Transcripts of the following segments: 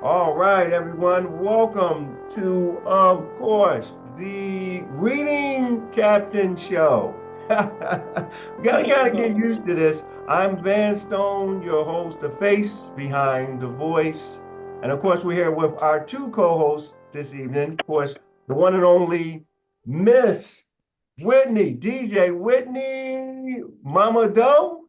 All right, everyone. Welcome to, of course, the Reading Captain Show. We gotta kind of get used to this. I'm Van Stone, your host, the face behind the voice. And of course, we're here with our two co-hosts this evening. Of course, the one and only Miss Whitney, DJ Whitney, Mama Doe.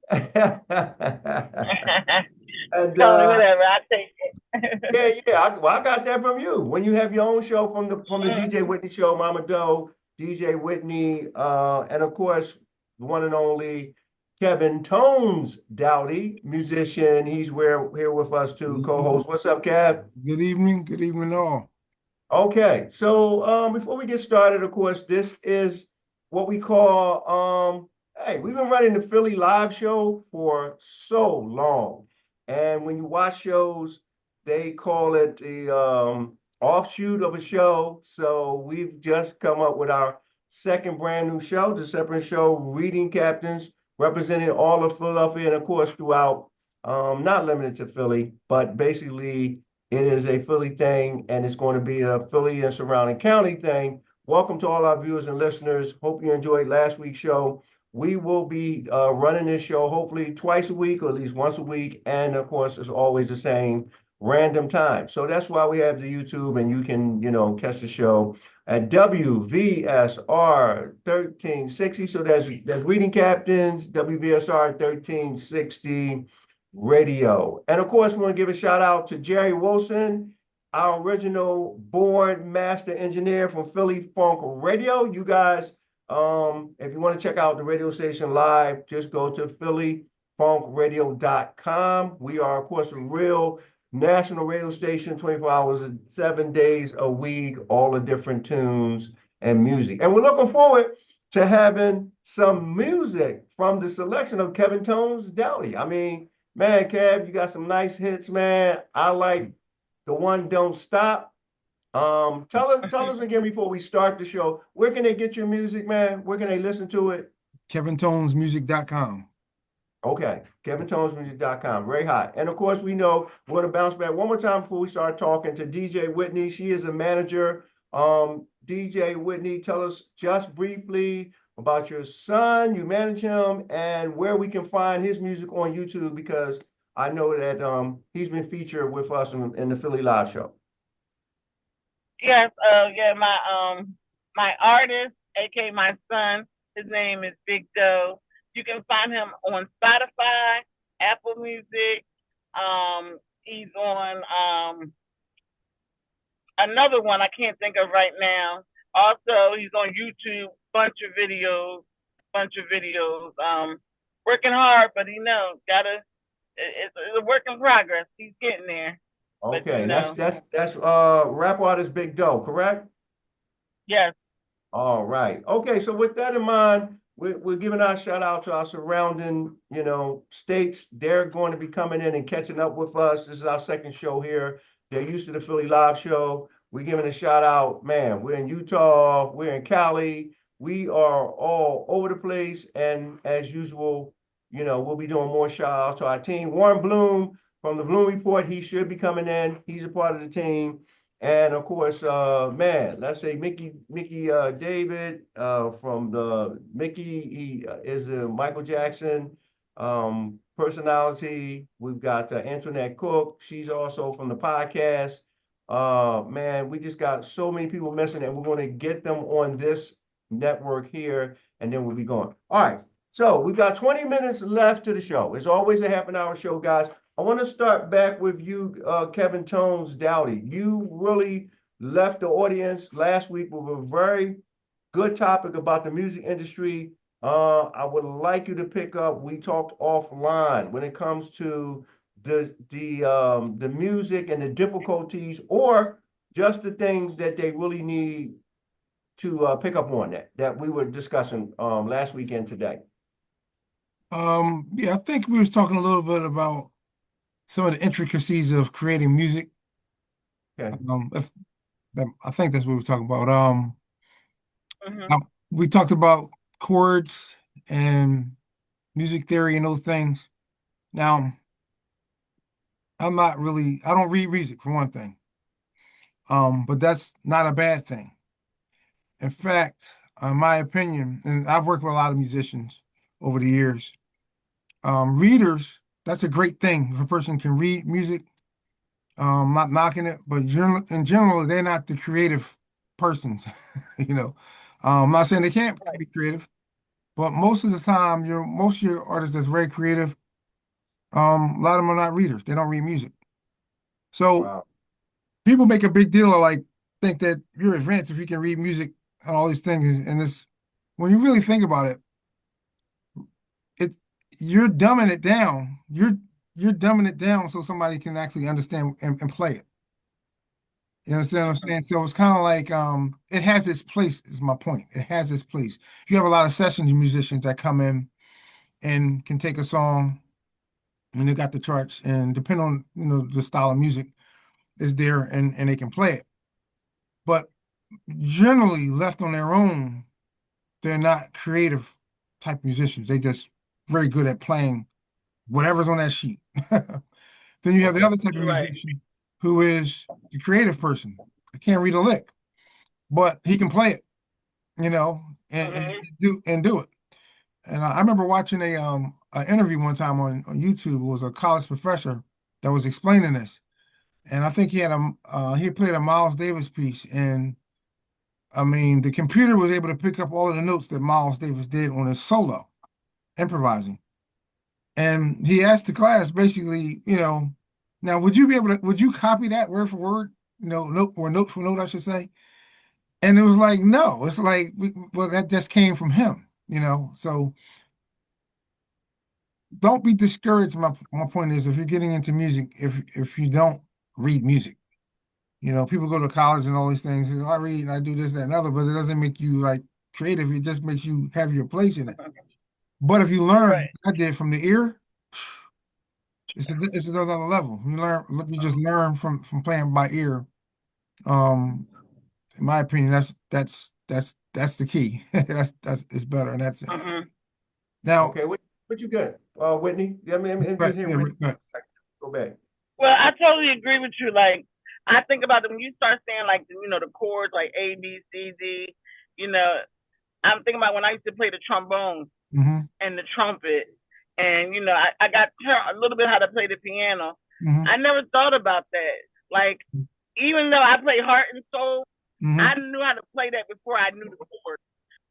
And Tony, whatever. I take yeah, it. yeah. I got that from you. When you have your own show from the DJ Whitney Show, Mama Doe, DJ Whitney, and of course, the one and only Kevin Tones Dowdy, musician. He's here with us too, co-host. What's up, Kev? Good evening. Good evening, all. Okay, so before we get started, of course, this is what we call hey, we've been running the Philly live show for so long. And when you watch shows, they call it the offshoot of a show. So we've just come up with our second brand new show, the separate show, Reading Captains, representing all of Philadelphia and of course throughout, not limited to Philly, but basically it is a Philly thing, and it's going to be a Philly and surrounding county thing. Welcome to all our viewers and listeners. Hope you enjoyed last week's show. We will be running this show hopefully twice a week or at least once a week. And of course, it's always the same random time. So that's why we have the YouTube, and you can, catch the show at WVSR 1360. So there's Reading Captains, WVSR 1360 radio. And of course, we want to give a shout out to Jerry Wilson, our original board master engineer from Philly Funk Radio. You guys, if you want to check out the radio station live, just go to phillyfunkradio.com. We are, of course, a real national radio station, 24 hours, 7 days a week, all the different tunes and music. And we're looking forward to having some music from the selection of Kevin Tones Dowdy. I mean, man, Kev, you got some nice hits, man. I like the one "Don't Stop." Tell us again before we start the show. Where can they get your music, man? Where can they listen to it? KevinTonesMusic.com. Okay, KevinTonesMusic.com. Very hot. And of course, we know we're going to bounce back one more time before we start talking to DJ Whitney. She is a manager. DJ Whitney, tell us just briefly about your son. You manage him and where we can find his music on YouTube because I know that he's been featured with us in the Philly Live Show. Yes, yeah, my artist, aka my son, his name is Big Doe. You can find him on Spotify, Apple Music. He's on another one I can't think of right now. Also, he's on YouTube, bunch of videos. Working hard, but it's a work in progress. He's getting there. But Okay, that's rap artist Big Doe, correct? yes. All right. Okay, so with that in mind, we're giving our shout out to our surrounding, states. They're going to be coming in and catching up with us. This is our second show here. They're used to the Philly Live Show. We're giving a shout out, man. We're in Utah, we're in Cali. We are all over the place. And as usual, we'll be doing more shout outs to our team. Warren Bloom from the Bloom Report, he should be coming in. He's a part of the team. And of course, man, let's say Mickey David from the Mickey, he is a Michael Jackson personality. We've got Antoinette Cook. She's also from the podcast. Man, we just got so many people missing, and we're going to get them on this network here, and then we'll be going. All right. So we've got 20 minutes left to the show. It's always a half an hour show, guys. I want to start back with you, Kevin Tones Dowdy. You really left the audience last week with a very good topic about the music industry. I would like you to pick up. We talked offline when it comes to the music and the difficulties, or just the things that they really need to pick up on that we were discussing last weekend today. Yeah, I think we was talking a little bit about some of the intricacies of creating music. Okay. If I think that's what we were talking about. Mm-hmm. We talked about chords and music theory and those things. Now, I don't read music for one thing. But that's not a bad thing. In fact, in my opinion, and I've worked with a lot of musicians over the years, readers, that's a great thing. If a person can read music, not knocking it, but in general, they're not the creative persons, you know. I'm not saying they can't Right. be creative, but most of the time, most of your artists that's very creative, a lot of them are not readers. They don't read music. So Wow. people make a big deal of like think that you're advanced if you can read music and all these things. And this, when you really think about it, it you're dumbing it down. You're dumbing it down so somebody can actually understand and play it. You understand what I'm Mhm. saying? So it's kind of like it has its place, is my point. It has its place. You have a lot of session musicians that come in and can take a song and they got the charts and depending on the style of music is there and they can play it. But generally left on their own, they're not creative type musicians. They just very good at playing whatever's on that sheet. Then you have the Okay. other type of Right. musician who is the creative person. I can't read a lick, but he can play it, you know, and Mhm. do it. And I remember watching a an interview one time on YouTube. It was a college professor that was explaining this, and I think he played a Miles Davis piece, and I mean the computer was able to pick up all of the notes that Miles Davis did on his solo improvising. And he asked the class basically, now would you copy that word for word, note for note, I should say? And it was like, no, it's like, well, that just came from him, So don't be discouraged. My point is, if you're getting into music, if you don't read music, people go to college and all these things. "Oh, I read and I do this, that, and other, but it doesn't make you like creative. It just makes you have your place in it. But if you learn, Right. I did from the ear. It's another level. You just learn from playing by ear. Um, in my opinion, that's the key. That's it's better in that sense. Mhm. Now, Okay. What you got? Whitney? Yeah, I mean, and right, just hear yeah, Whitney. right. Go back. Well, I totally agree with you. Like, I think about it when you start saying like the chords like A B C D. You know, I'm thinking about when I used to play the trombone Mm-hmm, and the trumpet, and I got a little bit how to play the piano. mm-hmm, I never thought about that. Like, even though I play heart and soul, mm-hmm, I knew how to play that before I knew the chords.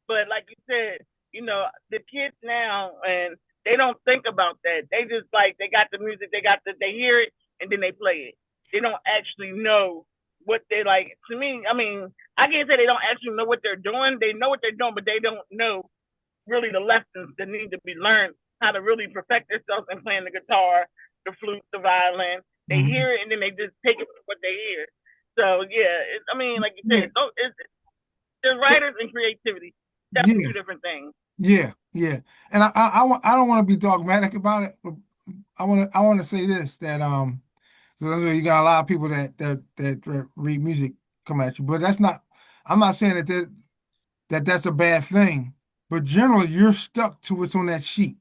But like you said, the kids now and they don't think about that. They just like they got the music, they hear it and then they play it. They don't actually know what they like. To me, I mean, I can't say they don't actually know what they're doing. They know what they're doing, but they don't know really the lessons that need to be learned, how to really perfect themselves in playing the guitar, the flute, the violin. They mm-hmm. hear it and then they just take it for what they hear. So yeah, I mean, like you Yeah, said, there's writers and creativity, definitely yeah, two different things. yeah. And I don't want to be dogmatic about it, but I want to say this that 'cause I know you got a lot of people that read music come at you, but that's not. I'm not saying that's a bad thing, but generally you're stuck to what's on that sheet,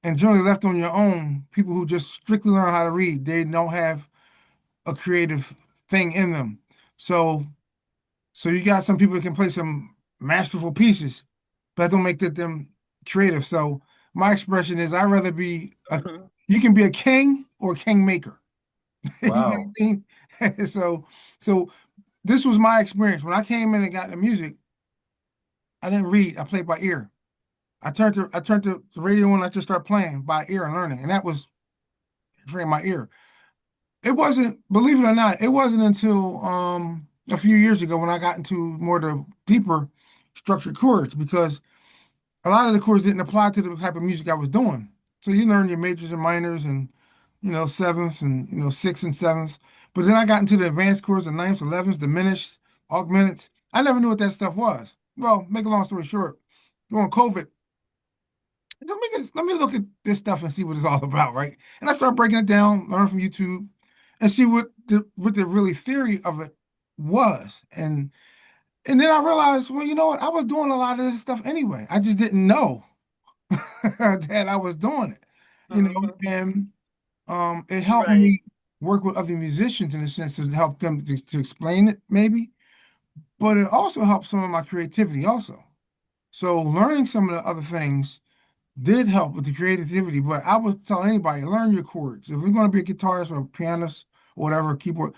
and generally left on your own. People who just strictly learn how to read, they don't have a creative thing in them. So so you got some people that can play some masterful pieces, but that don't make them creative. So my expression is, I'd rather be a. Mm-hmm. You can be a king or a king maker. You know Wow. what I mean? So this was my experience when I came in and got the music. I didn't read. I played by ear. I turned the radio on. I just started playing by ear and learning, and that was training my ear. It wasn't, believe it or not, it wasn't until a few years ago when I got into more the deeper structured chords because a lot of the chords didn't apply to the type of music I was doing. So you learn your majors and minors and sevenths and sixths and sevenths. But then I got into the advanced chords, the ninths, elevens, diminished, augmented. I never knew what that stuff was. Well, make a long story short, during COVID, let me look at this stuff and see what it's all about, right? And I started breaking it down, learn from YouTube, and see what the really theory of it was. And then I realized, well, you know what? I was doing a lot of this stuff anyway. I just didn't know that I was doing it, Mm-hmm. and it helped Right. me. work with other musicians in a sense to help them to explain it maybe, but it also helps some of my creativity also. So learning some of the other things did help with the creativity, but I would tell anybody, learn your chords. If you're going to be a guitarist or a pianist or whatever, keyboard,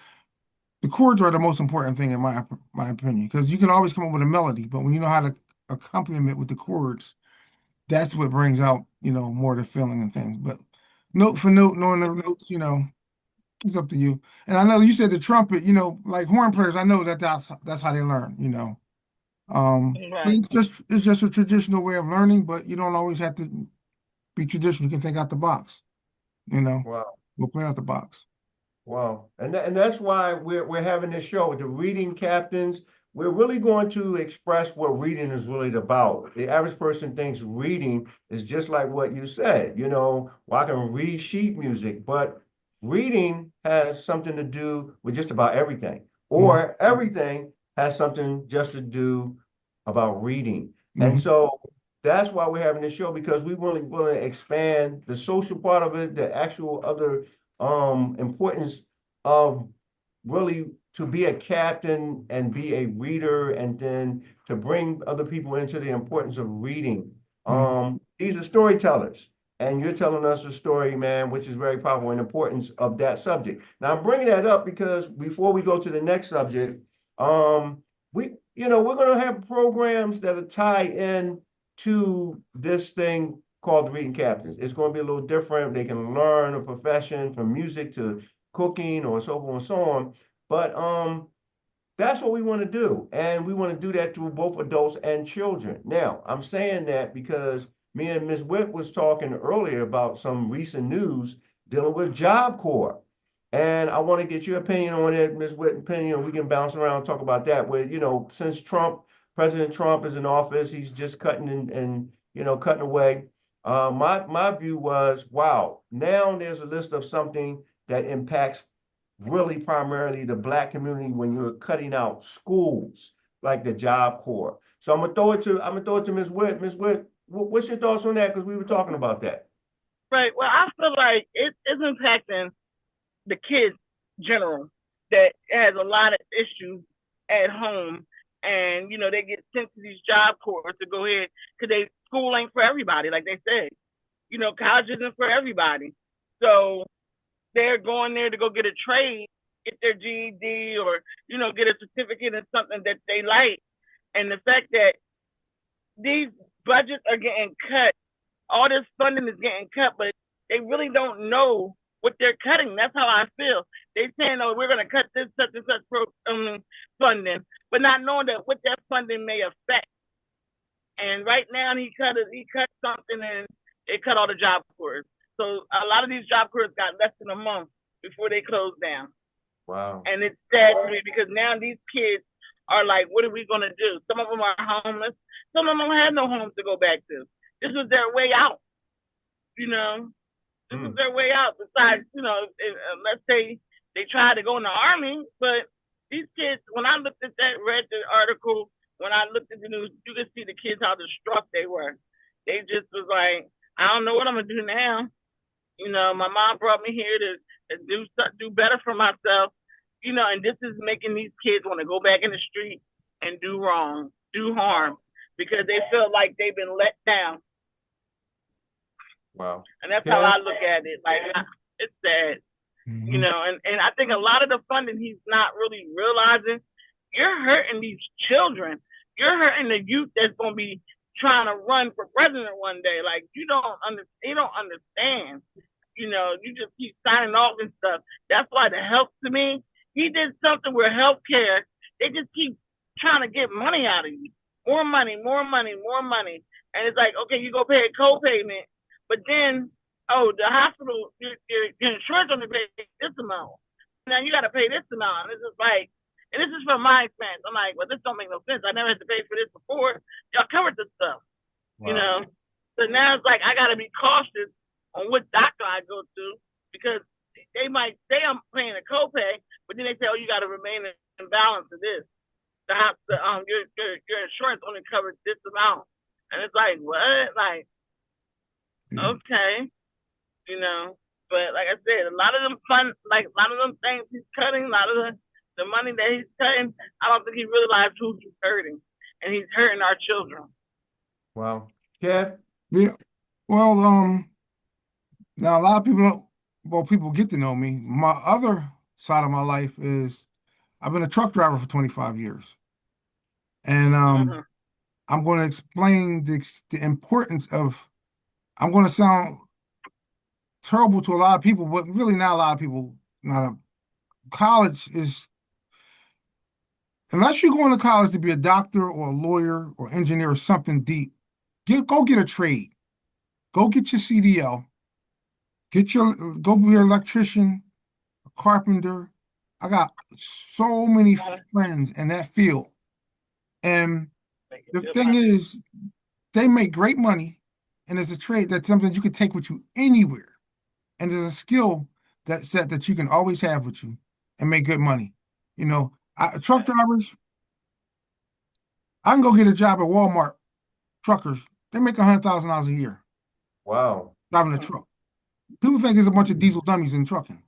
the chords are the most important thing in my opinion, because you can always come up with a melody, but when you know how to accompaniment with the chords, that's what brings out, more the feeling and things. But note for note, knowing the notes, it's up to you. And I know you said the trumpet, like horn players, I know that's how they learn. But Right. it's just a traditional way of learning, but you don't always have to be traditional. You can think out the box, you know. Wow. We'll play out the box. Wow. And that's why we're having this show with the reading captains. We're really going to express what reading is really about. The average person thinks reading is just like what you said, well, I can read sheet music, but reading has something to do with just about everything, Hmm. or everything has something just to do about reading. And Hmm. so that's why we're having this show, because we really want to expand the social part of it, the actual other importance of really to be a captain and be a reader, and then to bring other people into the importance of reading. Hmm. These are storytellers, and you're telling us a story, man, which is very powerful, and importance of that subject. Now, I'm bringing that up because before we go to the next subject, we're going to have programs that are tie in to this thing called the Reading Captains. It's going to be a little different. They can learn a profession from music to cooking or so forth and so on. But that's what we want to do. And we want to do that through both adults and children. Now, I'm saying that because me and Ms. Witt was talking earlier about some recent news dealing with Job Corps. And I want to get your opinion on it, Ms. Witt, opinion. We can bounce around and talk about that. Where, since President Trump is in office, he's just cutting and cutting away. My view was, wow, now there's a list of something that impacts really primarily the Black community when you're cutting out schools like the Job Corps. So I'm gonna throw it to Ms. Witt. Ms. Witt, what's your thoughts on that? Because we were talking about that. Right. Well, I feel like it's impacting the kids general that has a lot of issues at home, and they get sent to these job corps to go ahead because school ain't for everybody, like they said. College isn't for everybody, so they're going there to go get a trade, get their GED, or get a certificate in something that they like. And the fact that these budgets are getting cut, all this funding is getting cut, but they really don't know what they're cutting. That's how I feel. They're saying, "Oh, we're going to cut this such and such funding," but not knowing that what that funding may affect. And right now, he cut something, and it cut all the job corps. So a lot of these job corps got less than a month before they closed down. Wow. And it's sad to me because now these kids are like, what are we going to do? Some of them are homeless. Some of them don't have no homes to go back to. This was their way out. You know, this was Mm. their way out. Besides, let's say they tried to go in the army, but these kids, when I looked at that, read the article, when I looked at the news, you could see the kids how distraught they were. They just was like, I don't know what I'm gonna do now. My mom brought me here to do better for myself. And this is making these kids want to go back in the street and do wrong, do harm, because they feel like they've been let down. Wow. And that's how Ken? I look at it. Like, it's sad. Hmm. And I think a lot of the funding he's not really realizing, you're hurting these children. You're hurting the youth that's gonna be trying to run for president one day. Like, you don't understand. You just keep signing off and stuff. That's why the health, to me, he did something with healthcare. They just keep trying to get money out of you. More money, more money, more money. And it's like, okay, you go pay a co-payment, but then, oh, the hospital, your insurance only pays this amount. Now you got to pay this amount. And it's just like, and this is from my experience. I'm like, well, this don't make no sense. I never had to pay for this before. Y'all covered this stuff, you Wow. know. So now it's like I got to be cautious on what doctor I go to, because they might say I'm paying a copay, but then they say, oh, you got to remain in balance of this. Your insurance only covers this amount, and it's like, what? Like, Yeah. okay, you know. But like I said, a lot of them fun, like a lot of them things he's cutting, a lot of the money that he's cutting, I don't think he realized who he's hurting, and he's hurting our children. Wow. Kev? Yeah. Well, now a lot of people don't, well, people get to know me. My other side of my life is I've been a truck driver for 25 years. And Mm-hmm. I'm going to explain the importance of, I'm going to sound terrible to a lot of people, but really not a lot of people. Not a college is, unless you're going to college to be a doctor or a lawyer or engineer or something deep, go get a trade. Go get your CDL. Go be an electrician, a carpenter. I got so many friends in that field. And the thing is, they make great money, and it's a trade that's something you could take with you anywhere. And there's a skill that you can always have with you and make good money. Truck drivers, I can go get a job at Walmart. Truckers, they make $100,000 a year Wow. driving a truck. People think there's a bunch of diesel dummies in trucking.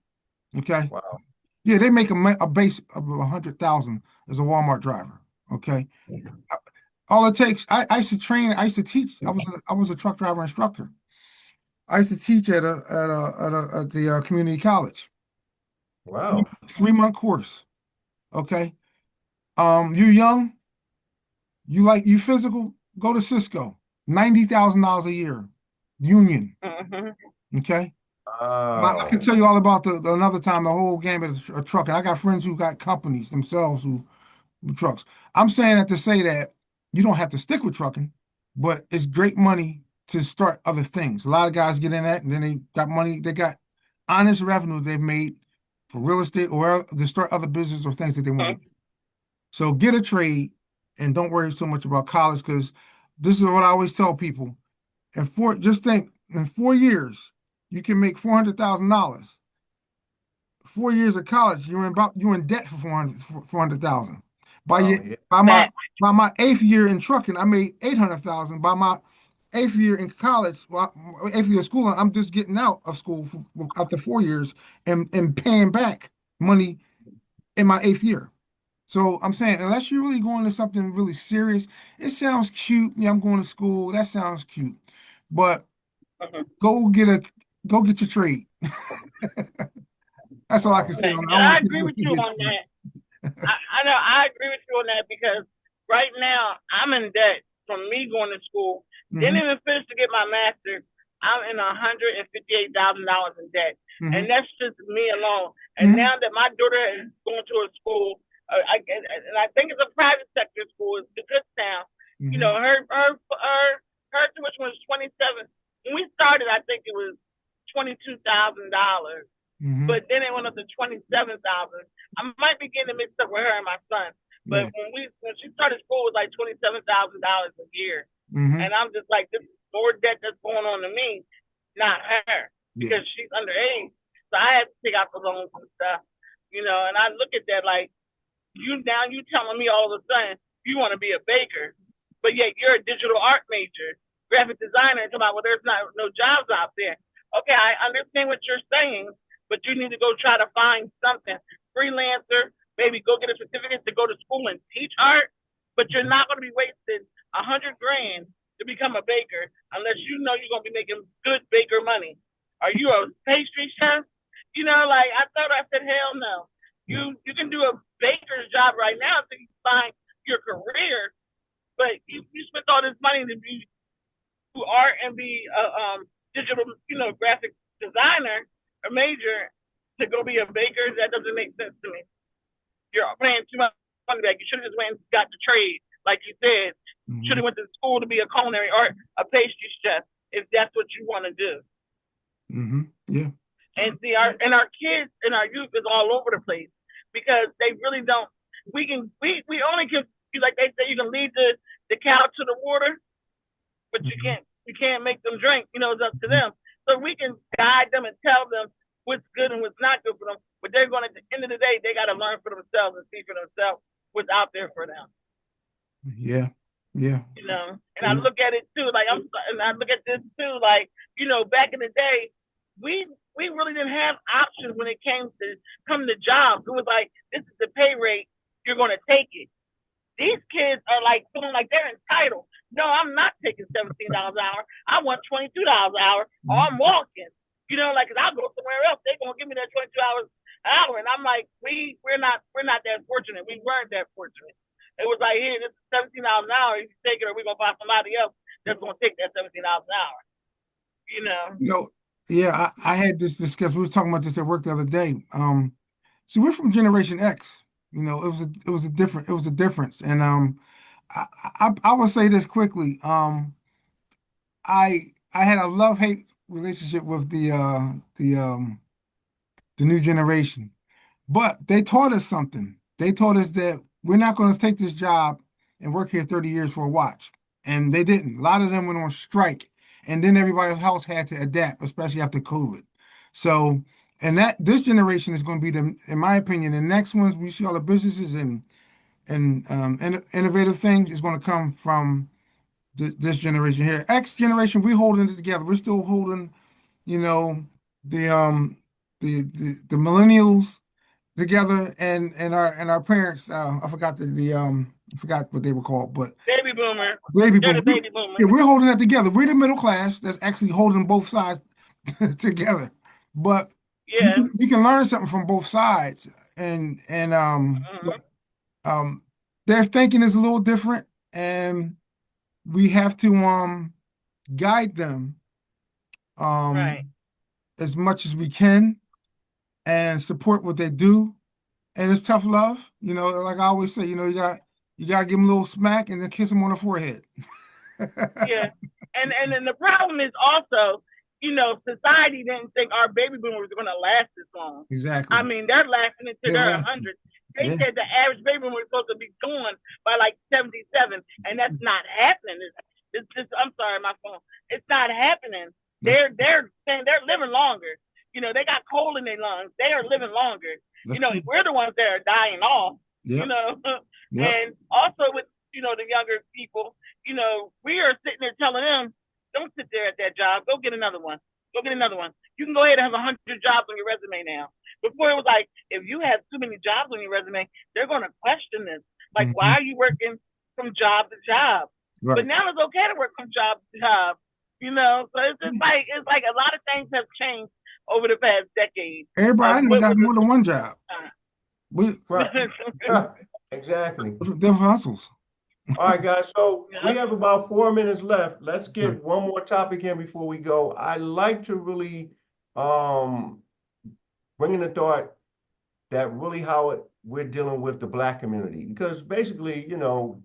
Okay, Wow. yeah, they make a base of 100,000 as a Walmart driver. Okay, all it takes. I used to train. I used to teach. I was a truck driver instructor. I used to teach at the community college. Wow. 3 month course. Okay. You young, you physical, go to Cisco. $90,000 a year. Union. Mm-hmm. Okay. I can Wow. tell you all about another time, the whole game of trucking. I got friends who got companies themselves who trucks. I'm saying that to say that you don't have to stick with trucking, but it's great money to start other things. A lot of guys get in that and then they got money, they got honest revenue they've made for real estate or to start other business or things that they want to do. So get a trade and don't worry so much about college because this is what I always tell people. Just think in 4 years, you can make $400,000. 4 years of college, you're in debt for 400,000. By Wow. your, Yeah. by my 8th year in trucking, I made 800,000. By my 8th year in college, well, 8th year of school, I'm just getting out of school after 4 years and paying back money in my 8th year. So I'm saying, unless you're really going to something really serious, it sounds cute. Yeah, I'm going to school. That sounds cute, but Mm-hmm. go get a go get your trade. That's all I can Wow. say on. I don't I want people agree to with sit you here. on that. I know I agree with you on that because right now I'm in debt from me going to school. Didn't Hmm. even finish to get my master's. I'm in $158,000 in debt, Hmm. and that's just me alone. And Hmm. now that my daughter is going to a school, and I think it's a private sector school, it's a good town. You Hmm. know, her tuition was 27. When we started, I think it was $22,000, Hmm. but then it went up to 27,000. I might be getting it mixed up with her and my son. But Yeah. when she started school, it was like $27,000 a year, Hmm. and I'm just like, this is more debt that's going on to me, not her, Yeah. because she's underage. So I had to take out the loans and stuff, And I look at that like, you telling me all of a sudden you want to be a baker, but yet you're a digital art major, graphic designer, and talking about, well, there's not no jobs out there. Okay, I understand what you're saying, but you need to go try to find something. Freelancer, maybe go get a certificate to go to school and teach art, but you're not going to be wasting 100 grand to become a baker unless you know you're going to be making good baker money. Are you a pastry chef? Like I thought, I said, hell no. You can do a baker's job right now until you find your career, but you spent all this money to be do art and be a digital, graphic designer or major to go be a baker. That doesn't make sense to me. You're paying too much money back. You should have just went and got the trade, like you said. Should Hmm. have went to school to be a culinary art, a pastry chef, if that's what you want to do. Hmm. Yeah. And see, our kids and our youth is all over the place because they really don't. We only can, like they say, you can lead the cow to the water, but Hmm. you can't make them drink. It's up to them. So we can guide them and tell them what's good and what's not good for them. But they're going to, at the end of the day, they got to learn for themselves and see for themselves what's out there for them. Yeah. Yeah. And I look at it too, like and I look at this too, like back in the day, we we really didn't have options when it came to come to jobs. It was like, this is the pay rate, you're gonna take it. These kids are like feeling like they're entitled. No, I'm not taking $17 an hour. I want $22 an hour, or I'm walking. You know, like, cause I'll go somewhere else. They're gonna give me that $22 an hour, and I'm like, we're not that fortunate. We weren't that fortunate. It was like, here, this is $17 an hour. You take it, or we're gonna find somebody else that's gonna take that $17 an hour. You know. You know, yeah, I had this discuss. We were talking about this at work the other day. See, we're from Generation X. You know, it was a difference. And I will say this quickly. I had a love-hate relationship with the new generation. But they taught us something. They taught us that we're not going to take this job and work here 30 years for a watch. And they didn't. A lot of them went on strike. And then everybody else had to adapt, especially after COVID. So, and that this generation is going to be in my opinion, the next ones we see all the businesses and innovative things is going to come from this generation here. X generation, we're holding it together. We're still holding, you know, the the millennials together and our parents. I forgot I forgot what they were called, but baby boomer. baby They're boom. the baby boomer. Yeah, we're holding that together. We're the middle class that's actually holding both sides together. But Yeah. you can learn something from both sides, and Mm-hmm. their thinking is a little different, and we have to guide them Right. um as much as we can and support what they do. And it's tough love, like I always say, you gotta give them a little smack and then kiss them on the forehead. Yeah. And then the problem is also, society didn't think our baby boomers were going to last this long. I Exactly. mean, they're lasting until They're they're laughing. 100. They Yeah, said the average baby boomer is supposed to be gone by like 77, and that's not happening. It's just, I'm sorry, my phone. It's not happening. that's They're saying they're living longer. They got coal in their lungs. They are living longer. that's true. We're the ones that are dying off. You Yep. know, Yep. and also with the younger people, we are sitting there telling them, don't sit there at that job. Go get another one. Go get another one. You can go ahead and have 100 jobs on your resume now. Before it was like, if you have too many jobs on your resume, they're going to question this. Like, Mhm. why are you working from job to job? But Right. now it's okay to work from job to job. So it's just like a lot of things have changed over the past decade Everybody I of know what got was more than one job. We Right. Exactly. different hustles. All right, guys. So we yeah. have about 4 minutes left. Let's Right. get one more topic in before we go. I like to really um bring in the thought that really we're dealing with the Black community, because basically,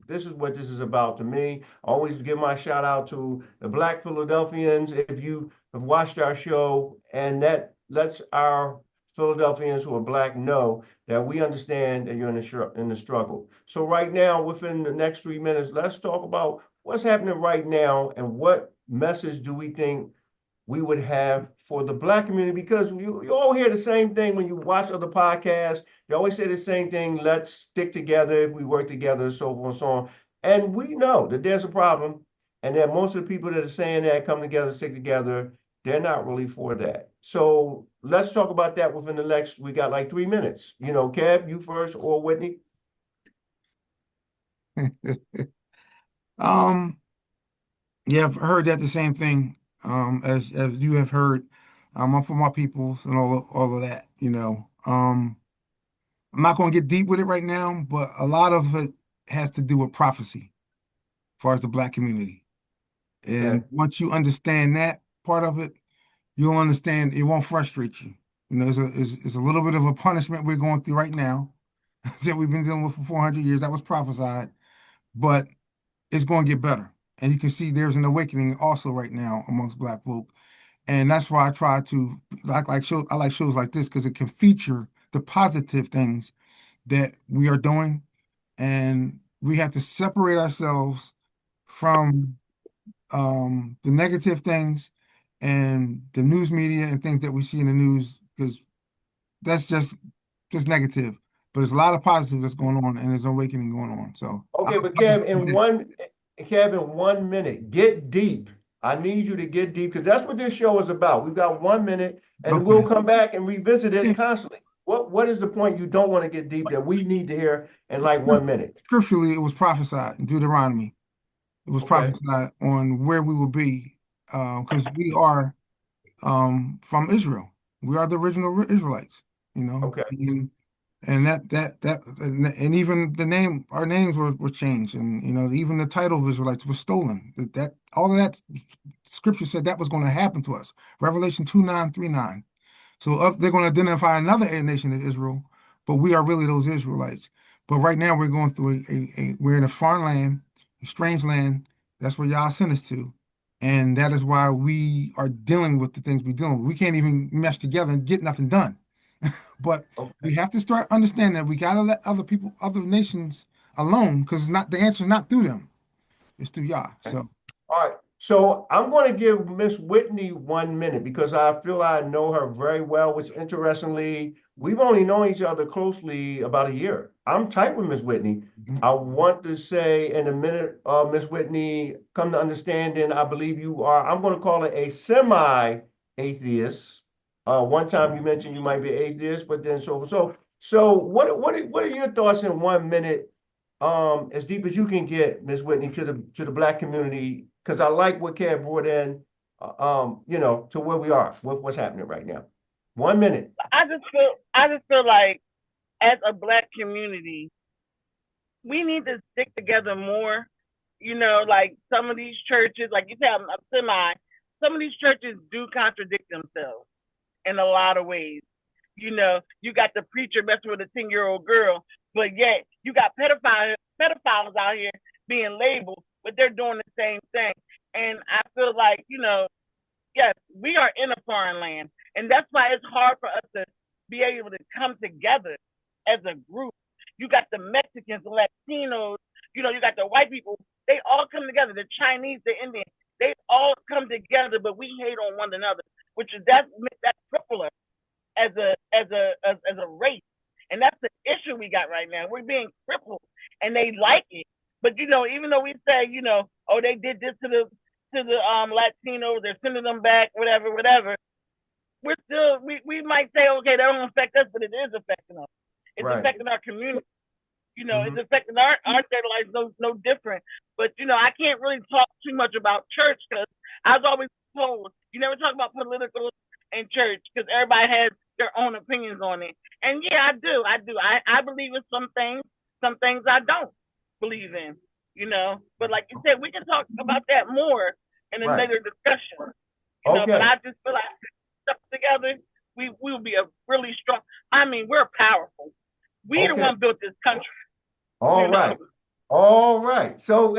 this is what this is about to me. I always give my shout out to the Black Philadelphians. If you have watched our show, and that lets our Philadelphians who are Black know that we understand that you're in the struggle. So right now, within the next 3 minutes, let's talk about what's happening right now and what message do we think we would have for the Black community, because you all hear the same thing when you watch other podcasts. You always say the same thing: let's stick together if we work together, so forth and so on. And we know that there's a problem, and that most of the people that are saying that come together, stick together, they're not really for that. So let's talk about that within the next, we got like 3 minutes. Kev, you first, or Whitney? Um, yeah, I've heard that the same thing as you have heard. I'm for my peoples and all of that, I'm not going to get deep with it right now, but a lot of it has to do with prophecy as far as the Black community. Okay. And once you understand that part of it, you'll understand it won't frustrate you. It's a little bit of a punishment we're going through right now that we've been dealing with for 400 years. That was prophesied, but it's going to get better. And you can see there's an awakening also right now amongst Black folk. And that's why I try to I like shows like this because it can feature the positive things that we are doing, and we have to separate ourselves from the negative things and the news media and things that we see in the news, because that's just negative. But there's a lot of positive that's going on, and there's an awakening going on. So Okay, but I'll just leave it there. Kev, in 1 minute, get deep. I need you to get deep because that's what this show is about. We've got 1 minute, and we'll Okay. come back and revisit it Yeah. constantly. What is the point you don't want to get deep that we need to hear in like 1 minute? Scripturally, it was prophesied in Deuteronomy. It was Okay. prophesied on where we will be, because we are from Israel. We are the original Israelites, Okay. and and even the name, our names were changed, and even the title of Israelites was stolen. That all of that scripture said that was going to happen to us. Revelation 2:9-3:9. So they're going to identify another nation as Israel, but we are really those Israelites. But right now we're going through we're in a foreign land, a strange land. That's where Yah sent us to. And that is why we are dealing with the things we're dealing with. We can't even mesh together and get nothing done. But Okay. we have to start understanding that we gotta let other people, other nations alone, because it's not the answer is not through them. It's through Yah. So All right. So I'm going to give Miss Whitney 1 minute because I feel I know her very well, which interestingly, we've only known each other closely about a year. I'm tight with Miss Whitney. mhm. I want to say in a minute, Miss Whitney, come to understanding, I believe you are, I'm going to call it a semi-atheist. One time you mentioned you might be atheist, but then so what are your thoughts in 1 minute, as deep as you can get, Ms. Whitney, to the Black community, because I like what Kev brought in, to where we are, what's happening right now. 1 minute. I just feel like as a Black community, we need to stick together more. Like some of these churches, like you said, I'm semi. Some of these churches do contradict themselves in a lot of ways. You got the preacher messing with a 10-year-old girl, but yet you got pedophiles out here being labeled, but they're doing the same thing. And I feel like, yes, we are in a foreign land. And that's why it's hard for us to be able to come together as a group. You got the Mexicans, the Latinos, you got the white people. They all come together. The Chinese, the Indians, they all come together, but we hate on one another, which is that cripple us as a race. And that's the issue we got right now. We're being crippled, and they like it. But even though we say, oh, they did this to the Latinos, they're sending them back, whatever. We might say, okay, that don't affect us, but it is affecting us. It's Right. affecting our community. Mhm. It's affecting our lives no different. But I can't really talk too much about church because I was always told you never talk about political in church because everybody has their own opinions on it. And yeah, I do. I believe in some things I don't believe in. But like you said, we can talk about that more in a Right. later discussion. But Okay. I just feel like stuff together, we will be a really strong. I mean, we're powerful. We the Okay. one built this country. All You know. right. All right. So,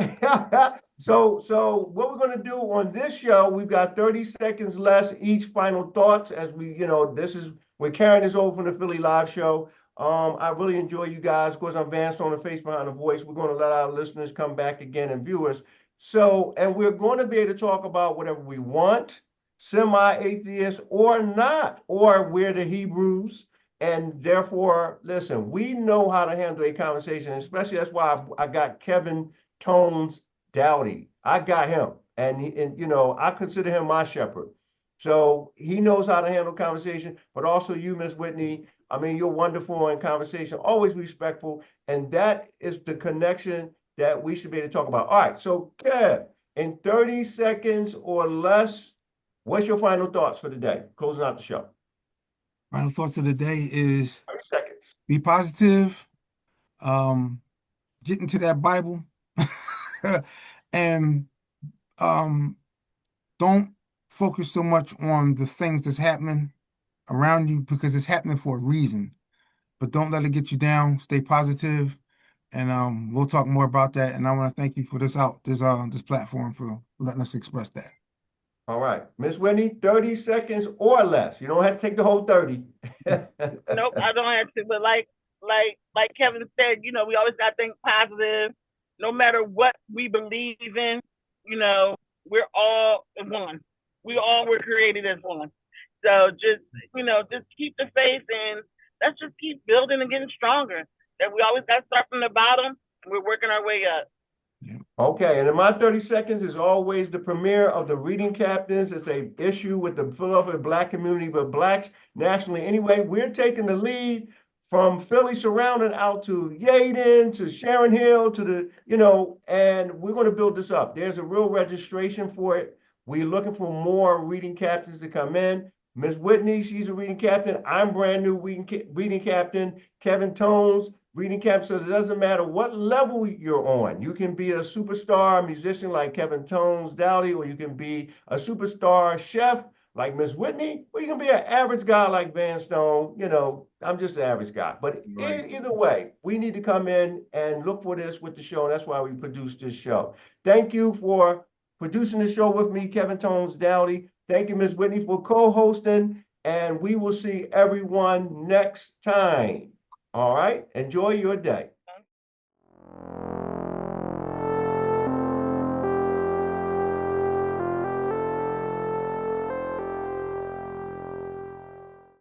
so what we're going to do on this show, we've got 30 seconds less each final thoughts as we're carrying this over from the Philly Live show. I really enjoy you guys. Of course, I'm Vance on the face behind the voice. We're going to let our listeners come back again and viewers. So, and we're going to be able to talk about whatever we want, semi-atheist or not, or we're the Hebrews. And therefore, listen, we know how to handle a conversation, especially that's why I got Kevin Tones Dowdy. I got him, and I consider him my shepherd. So he knows how to handle conversation, but also you, Miss Whitney. I mean, you're wonderful in conversation, always respectful, and that is the connection that we should be able to talk about. All right, so Kev, in 30 seconds or less, what's your final thoughts for the day? Closing out the show. Final thoughts of the day is 30 seconds. be positive, um, get into that Bible, and um, don't focus so much on the things that's happening around you because it's happening for a reason. But don't let it get you down. Stay positive, and we'll talk more about that. And I want to thank you for this platform for letting us express that. All right. Miss Whitney, 30 seconds or less. You don't have to take the whole 30. Nope, I don't have to. But like Kevin said, we always got to think positive. No matter what we believe in, we're all one. We all were created as one. So just keep the faith and let's just keep building and getting stronger. That we always got to start from the bottom. And we're working our way up. Yeah. Okay, and in my 30 seconds is always the premiere of the Reading Captains. It's a issue with the Philadelphia Black community, but Blacks nationally anyway. We're taking the lead from Philly surrounding out to Yaden, to Sharon Hill, to the, and we're going to build this up. There's a real registration for it. We're looking for more reading captains to come in. Miss Whitney, she's a reading captain. I'm brand new reading captain. Kevin Tones, reading captain. So it doesn't matter what level you're on. You can be a superstar musician like Kevin Tones, Dowdy, or you can be a superstar chef like Miss Whitney, or you can be an average guy like Van Stone. I'm just an average guy. But Right. either way, we need to come in and look for this with the show. And that's why we produced this show. Thank you for producing the show with me, Kevin Tones Dowdy. Thank you, Ms. Whitney, for co-hosting, and we will see everyone next time. All right, enjoy your day.